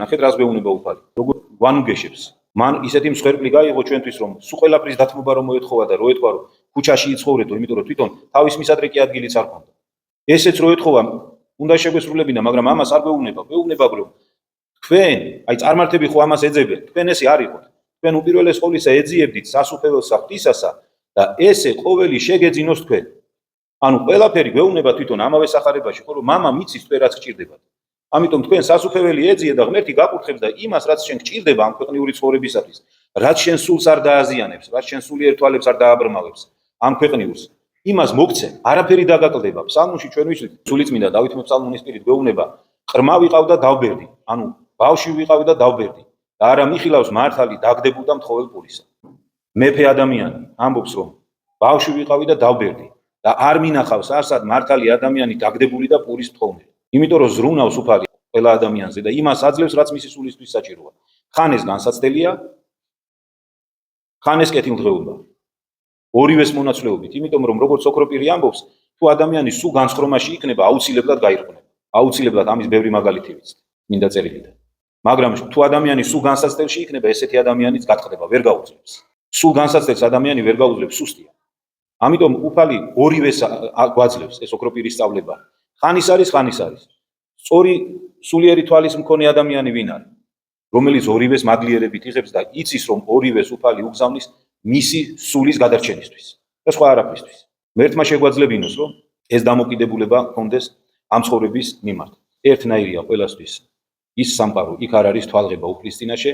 ნახეთ რას გვეუბნება უფალი. როგორ ვანუგეშებს. მან ისეთი მსხვერპლი გაიღო ჩვენთვის, რომ სულ ყველაფრის დათმობა რომ მოეთხოვა და რო ეთქვა, რომ ქუჩაში იცხოვრეთო, იმიტომ რომ თვითონ თავის მისადრე კი ადგილიც არ ჰქონდა. ესეც რო ეთხოვა, უნდა შეგვესრულებინა, მაგრამ ამას არ გვეუბნება. გვეუბნება, რომ თქვენ, აი წარმართები ხო ამას ეძებენ. თქვენ ესე არ იყოთ. თქვენ უპირველეს ყოვლისა ეძიებდით სასუფეველსა ღვთისასა და ესე ყოველი შეგეძინოს თქვენ. ანუ ყველაფერი გვეუბნება თვითონ ამავე სახარებაში, ხო რომ მამა მიცის თქვენ რაც გჭირდებათ. ამიტომ თქვენ სასუფეველი ეძიე და ღმერთი გაკურთხებს და იმას რაც შენ გჭირდება ამ ქვეყნიური ცხოვრებისათვის, რაც შენ სულს არ დააზიანებს, რაც შენ სულიერ თვალებს არ დააბრმავებს ამ ქვეყნიურს, იმას მოგცე, არაფერი დაგაკლდება. ფსალმუნში ჩვენ ვიცით, სულიწმინდა დავით მეფსალმუნის პირით გვეუბნება, ყრმა ვიყავ და დავბერდი, ანუ ბავშვი ვიყავ და დავბერდი და არა მიხილავს მართალი დაგდებულ და მთხოველ პურისა. მეფე ადამიანი ამბობს რომ ბავშვი ვიყავი და დავბერდი და არ მინახავს არსად მართალი ადამიანი დაგდებული და პურის მთხოვნელი. იმიტომ რომ ზრუნავს უფალი ყველა ადამიანზე და იმას აძლევს რაც მისი სულისთვის საჭიროა. ხან ეს განსაცდელია, ხან ეს კეთილდღეობა. ორივეს მონაცვლეობით, იმიტომ რომ როგორც ოქროპირი ამბობს, თუ ადამიანი სულ განსხრომაში იქნება, აუცილებლად გაირყნება. აუცილებლად ამის ბევრი მაგალითი ვიცით მინდა წერილიდან. მაგრამ თუ ადამიანი სულ განსაცდელში იქნება, ესეთი ადამიანიც გაწყდება, ვერ გაუძლებს. სულ განსაცდელს ადამიანი ვერ გაუძლებს, სუსტია. ამიტომ უფალი ორივეს გვაძლევს ეს ოქროპირის სწავლება. ხანის არის, ხანის არის. სწორი სულიერი თვალის მქონე ადამიანი ვინ არის, რომელიც ორივეს მადლიერებით იღებს და იცის რომ ორივეს უფალი უგზავნის მისი სულის გადარჩენისთვის და სხვა არაფრისთვის. მერთმა შეგვაძლებინოს რომ ეს დამოკიდებულება ჰქონდეს ამ ცხოვრების მიმართ. ერთნაირია ყველასთვის ის სამყარო, იქ არ არის თვალღება უფლის წინაშე,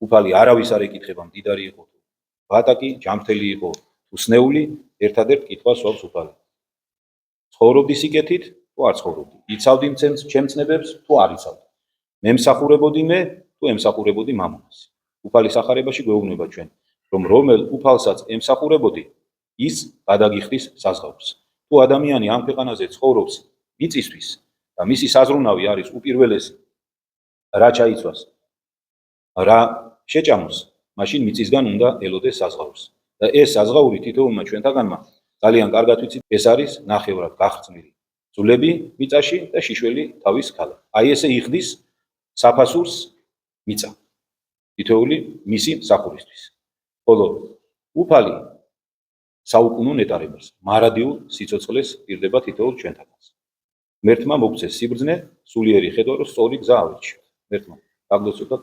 უფალი არავის არ ეკითხება, მდიდარი იყო თუ ბატაკი, ჯანმრთელი იყო თუ სნეული, ერთადერთ კითხვას სვავს უფალი. ცხოვრობდი სიკეთით თუ არ ცხოვრობდი, იცავდი ჩემს ცნებებს თუ არ იცავდი, მემსახურებოდი მე თუ ემსახურებოდი მამონას. უფალის სახარებაში გვეუბნება ჩვენ, რომ რომელ უფალსაც ემსახურებოდი, ის გადაგიხდის საზღაურს. თუ ადამიანი ამ ქვეყანაზე ცხოვრობს მიწისთვის და მისი საზრუნავი არის უპირველესი, რა ჩაიცვას, რა შეჭამოს, მაშინ მიწისგან უნდა ელოდეს საზღაურს. და ეს საზღაური თითოეულმა ჩვენთაგანმა ძალიან კარგად ვიცით, ეს არის ნახევრად გახრწნილი ძვლები მიწაში და შიშველი თავის ქალა. აი ესე იხდის საფასურს მიწა. თითოეული მისი მსახურისთვის. ხოლო უფალი საუკუნო ნეტარებას, მარადიულ სიცოცხლეს პირდება თითოეულ ჩვენთაგანს. მერთმა მოგცეს სიბრძნე, სულიერი ხედვა, რომ სწორი გზა ავირჩიოთ. მერთმა გაგდოცოთ და